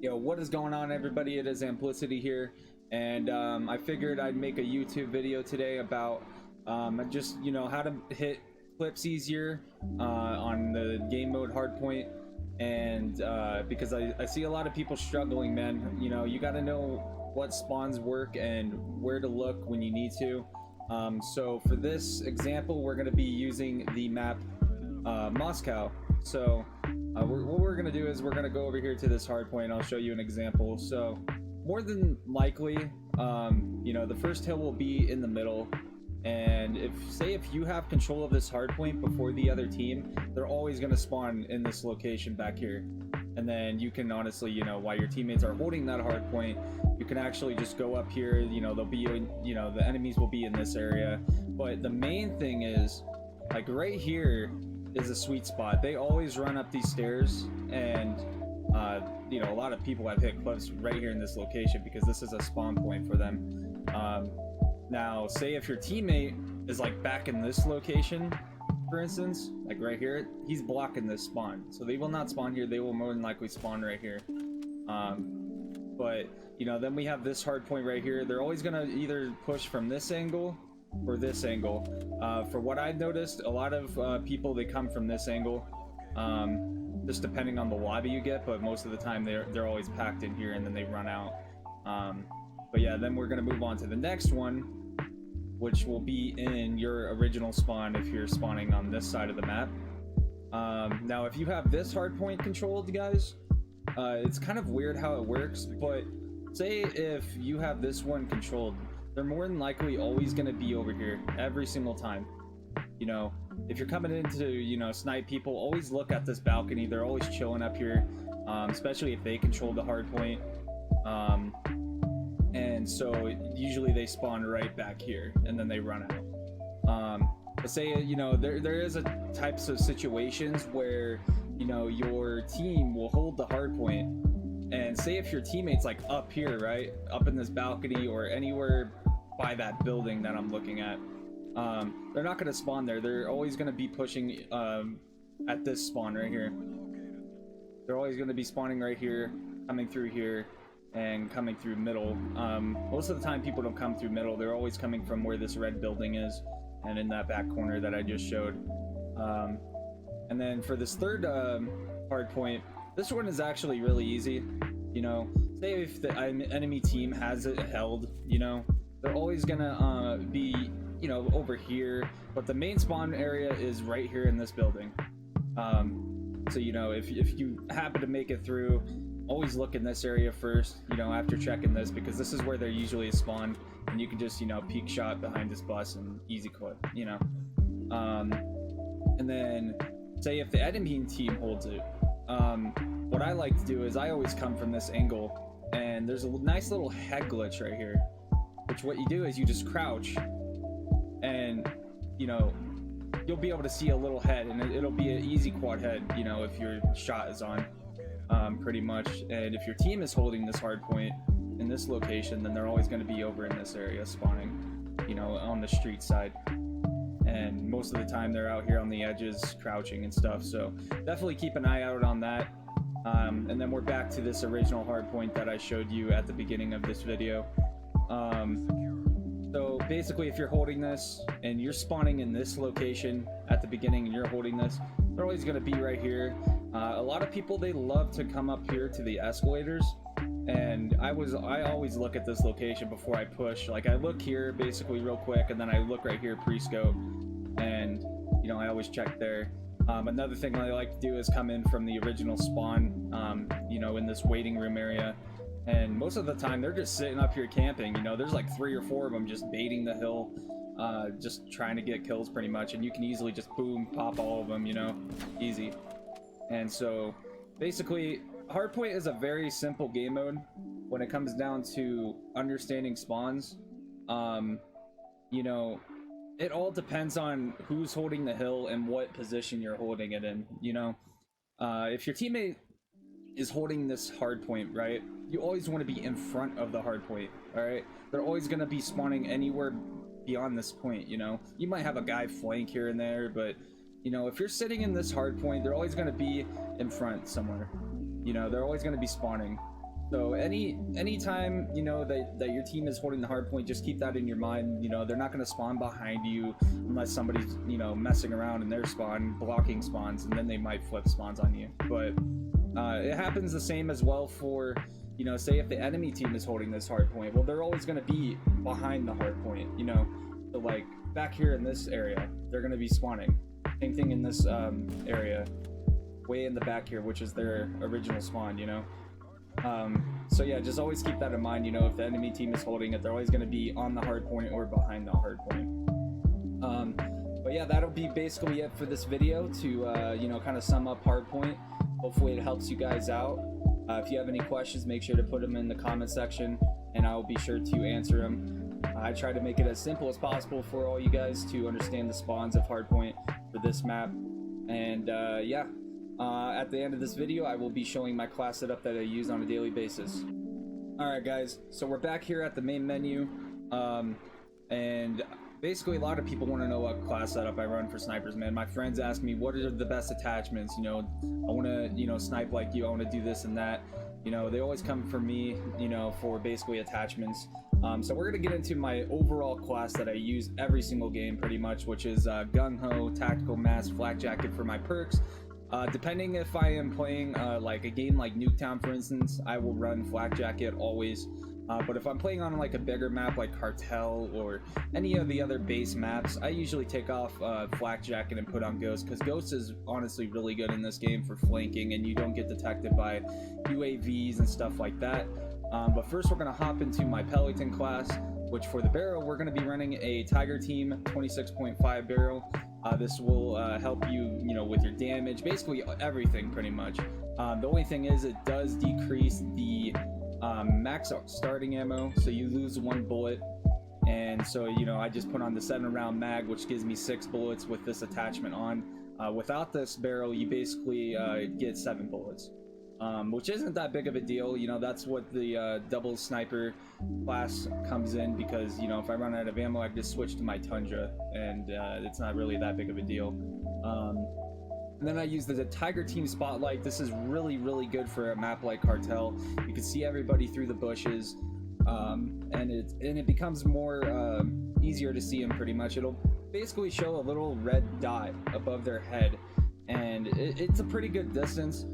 Yo, what is going on, everybody? It is Amplicity here, and I figured I'd make a YouTube video today about just how to hit clips easier on the game mode hardpoint, and because I see a lot of people struggling, man. You got to know what spawns work and where to look when you need to. So for this example, we're going to be using the map Moscow. So what we're going to do is we're going to go over here to this hard point. I'll show you an example. So more than likely, the first hill will be in the middle. And if you have control of this hard point before the other team, they're always going to spawn in this location back here. And then you can honestly, while your teammates are holding that hard point, you can actually just go up here. They'll be, the enemies will be in this area. But the main thing is, like right here is a sweet spot. They always run up these stairs, and a lot of people have hit clips right here in this location because this is a spawn point for them. Now, say if your teammate is like back in this location, for instance, like right here, he's blocking this spawn, so they will not spawn here. They will more than likely spawn right here. But then we have this hard point right here. They're always gonna either push from this angle or this angle. For what I've noticed, a lot of people, they come from this angle, just depending on the lobby you get, but most of the time they're always packed in here and then they run out. But yeah, then we're gonna move on to the next one, which will be in your original spawn if you're spawning on this side of the map. Now if you have this hard point controlled, guys, it's kind of weird how it works, but say if you have this one controlled, they're more than likely always going to be over here every single time. If you're coming in to snipe people, always look at this balcony. They're always chilling up here, especially if they control the hard point. And so usually they spawn right back here and then they run out. But say there is a types of situations where your team will hold the hard point, and say if your teammate's like up here, right up in this balcony or anywhere by that building that I'm looking at, they're not going to spawn there. They're always going to be pushing at this spawn right here. They're always going to be spawning right here, coming through here, and coming through middle. Most of the time people don't come through middle. They're always coming from where this red building is and in that back corner that I just showed. And then for this third hard point, this one is actually really easy. Say if the enemy team has it held, they're always gonna be over here, but the main spawn area is right here in this building. So if you happen to make it through, always look in this area first, after checking this, because this is where they're usually spawned, and you can just peek shot behind this bus and easy clip. And then say if the enemy team holds it, what I like to do is I always come from this angle, and there's a nice little head glitch right here, which what you do is you just crouch, and you'll be able to see a little head, and it'll be an easy quad head if your shot is on, pretty much. And if your team is holding this hard point in this location, then they're always going to be over in this area spawning on the street side, and most of the time they're out here on the edges crouching and stuff. So definitely keep an eye out on that. And then we're back to this original hard point that I showed you at the beginning of this video. So basically, if you're holding this and you're spawning in this location at the beginning and you're holding this, they're always going to be right here. A lot of people, they love to come up here to the escalators, and I always look at this location before I push. Like, I look here basically real quick, and then I look right here pre-scope, and I always check there. Another thing I like to do is come in from the original spawn, in this waiting room area. And most of the time they're just sitting up here camping. There's like 3 or 4 of them just baiting the hill, just trying to get kills pretty much, and you can easily just boom pop all of them, easy. And so basically hardpoint is a very simple game mode when it comes down to understanding spawns. It all depends on who's holding the hill and what position you're holding it in. If your teammate is holding this hard point, right, you always want to be in front of the hard point. All right, they're always going to be spawning anywhere beyond this point. You might have a guy flank here and there, but if you're sitting in this hard point, they're always going to be in front somewhere. They're always going to be spawning. So anytime you know that your team is holding the hard point, just keep that in your mind. You know, they're not going to spawn behind you unless somebody's, you know, messing around in their spawn, blocking spawns, and then they might flip spawns on you. But it happens the same as well for, you know, say if the enemy team is holding this hard point, well, they're always going to be behind the hard point, you know. So like back here in this area, they're going to be spawning. Same thing in this area, way in the back here, which is their original spawn, you know. So yeah, just always keep that in mind. You know, if the enemy team is holding it, they're always going to be on the hard point or behind the hard point. But yeah, that'll be basically it for this video to you know, kind of sum up hardpoint. Hopefully it helps you guys out. If you have any questions, make sure to put them in the comment section and I will be sure to answer them. I try to make it as simple as possible for all you guys to understand the spawns of hardpoint for this map. And yeah, at the end of this video, I will be showing my class setup that I use on a daily basis. Alright guys, so we're back here at the main menu, and basically a lot of people want to know what class setup I run for snipers, man. My friends ask me, what are the best attachments? You know, I want to, you know, snipe like you, I want to do this and that. You know, they always come for me, you know, for basically attachments. So we're going to get into my overall class that I use every single game pretty much, which is Gung-Ho, Tactical Mask, Flak Jacket for my perks. Depending if I am playing like a game like Nuketown, for instance, I will run Flak Jacket always. But if I'm playing on like a bigger map like Cartel or any of the other base maps, I usually take off Flak Jacket and put on Ghost, because Ghost is honestly really good in this game for flanking and you don't get detected by UAVs and stuff like that. But first we're going to hop into my Pelican class, which for the barrel we're going to be running a Tiger Team 26.5 barrel. This will help you, you know, with your damage, basically everything pretty much. The only thing is it does decrease the max starting ammo, so you lose 1 bullet. And so, you know, I just put on the 7-round mag, which gives me 6 bullets with this attachment on. Without this barrel, you basically get 7 bullets. Which isn't that big of a deal. You know, that's what the double sniper class comes in, because, you know, if I run out of ammo, I can just switch to my Tundra, and it's not really that big of a deal. And then I use the Tiger Team Spotlight. This is really, really good for a map like Cartel. You can see everybody through the bushes, and it becomes more easier to see them pretty much. It'll basically show a little red dot above their head, and it's a pretty good distance.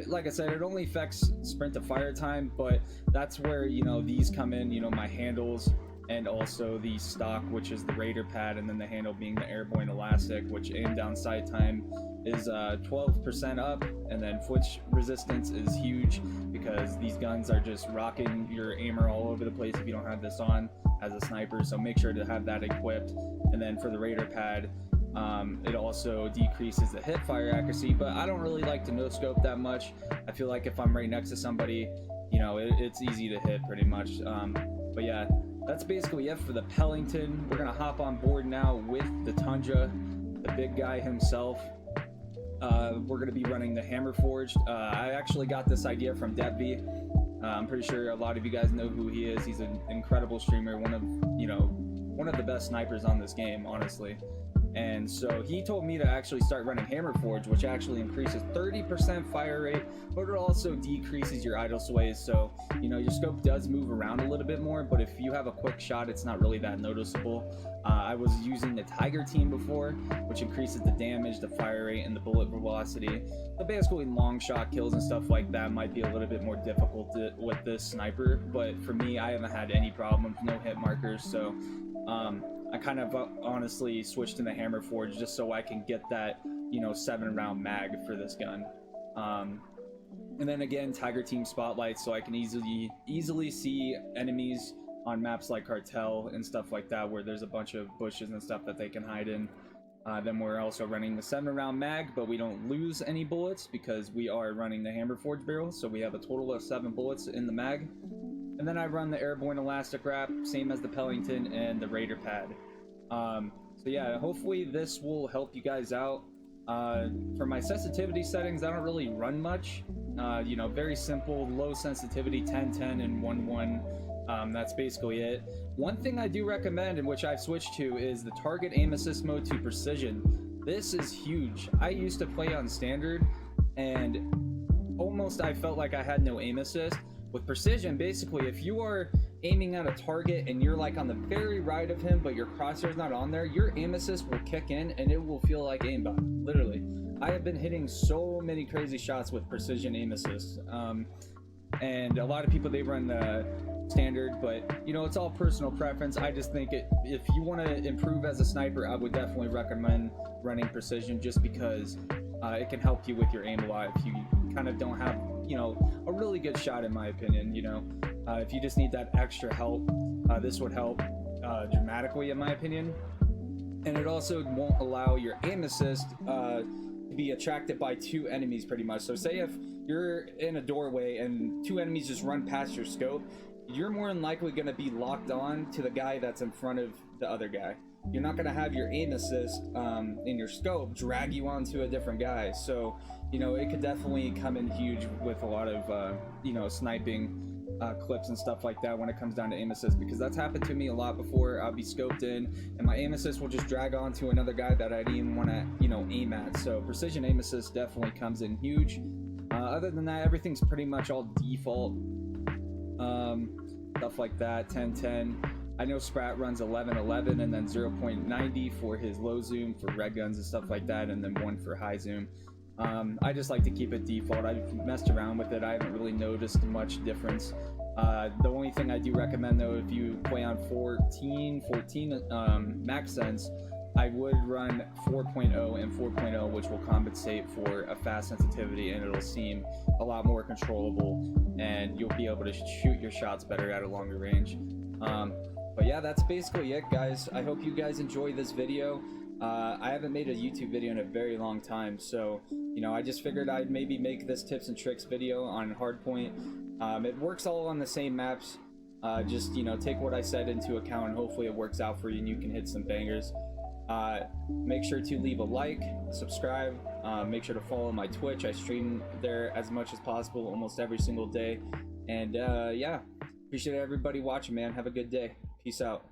Like I said, it only affects sprint to fire time, but that's where, you know, these come in, you know, my handles, and also the stock, which is the Raider pad, and then the handle being the airborne elastic, which aim down sight time is 12% up, and then flinch resistance is huge, because these guns are just rocking your aimer all over the place if you don't have this on as a sniper, so make sure to have that equipped. And then for the Raider pad, it also decreases the hip fire accuracy, but I don't really like to no scope that much. I feel like if I'm right next to somebody, you know, it's easy to hit pretty much. But yeah, that's basically it for the Pellington. We're gonna hop on board now with the Tundra, the big guy himself. We're gonna be running the Hammer Forged. I actually got this idea from DevV. I'm pretty sure a lot of you guys know who he is. He's an incredible streamer, one of the best snipers on this game, honestly. And so he told me to actually start running Hammer Forge, which actually increases 30% fire rate, but it also decreases your idle sways. So, you know, your scope does move around a little bit more, but if you have a quick shot, it's not really that noticeable. I was using the Tiger Team before, which increases the damage, the fire rate, and the bullet velocity. So basically long shot kills and stuff like that might be a little bit more difficult with this sniper, but for me, I haven't had any problems, no hit markers. So I kind of honestly switched to the Hammer Forge just so I can get that, you know, 7-round mag for this gun. And then again, Tiger Team Spotlight, so I can easily see enemies on maps like Cartel and stuff like that, where there's a bunch of bushes and stuff that they can hide in. Then we're also running the 7-round mag, but we don't lose any bullets because we are running the Hammer Forge barrel, so we have a total of 7 bullets in the mag. And then I run the airborne elastic wrap, same as the Pellington and the Raider pad. So yeah, hopefully this will help you guys out. For my sensitivity settings, I don't really run much. You know, very simple, low sensitivity, 10-10 and 1-1. That's basically it. One thing I do recommend, and which I've switched to, is the target aim assist mode to precision. This is huge. I used to play on standard, and almost I felt like I had no aim assist. with precision, basically, if you are aiming at a target and you're like on the very right of him, but your crosshair's not on there, your aim assist will kick in and it will feel like aimbot. Literally, I have been hitting so many crazy shots with precision aim assist, and a lot of people, they run the standard, but you know, it's all personal preference. I just think if you want to improve as a sniper, I would definitely recommend running precision, just because it can help you with your aim a lot if you kind of don't have, you know, a really good shot, in my opinion. You know, if you just need that extra help, this would help dramatically, in my opinion. And it also won't allow your aim assist to be attracted by two enemies, pretty much. So say if you're in a doorway and two enemies just run past your scope, you're more than likely going to be locked on to the guy that's in front of the other guy. You're not going to have your aim assist in your scope drag you onto a different guy. So, you know, it could definitely come in huge with a lot of, you know, sniping clips and stuff like that when it comes down to aim assist, because that's happened to me a lot before. I'll be scoped in and my aim assist will just drag on to another guy that I didn't even want to, you know, aim at. So precision aim assist definitely comes in huge. Other than that, everything's pretty much all default. Stuff like that, 10-10. I know Sprat runs 11-11 and then 0.90 for his low zoom for red guns and stuff like that, and then 1 for high zoom. I just like to keep it default. I've messed around with it. I haven't really noticed much difference. The only thing I do recommend, though, if you play on 14 max sense, I would run 4.0 and 4.0, which will compensate for a fast sensitivity, and it'll seem a lot more controllable, and you'll be able to shoot your shots better at a longer range. But yeah, that's basically it, guys. I hope you guys enjoy this video. I haven't made a YouTube video in a very long time, so you know, I just figured I'd maybe make this tips and tricks video on hardpoint. It works all on the same maps. Just, you know, take what I said into account, and hopefully it works out for you and you can hit some bangers. Make sure to leave a like, subscribe, make sure to follow my Twitch. I stream there as much as possible almost every single day. And yeah, appreciate everybody watching, man. Have a good day. Peace out.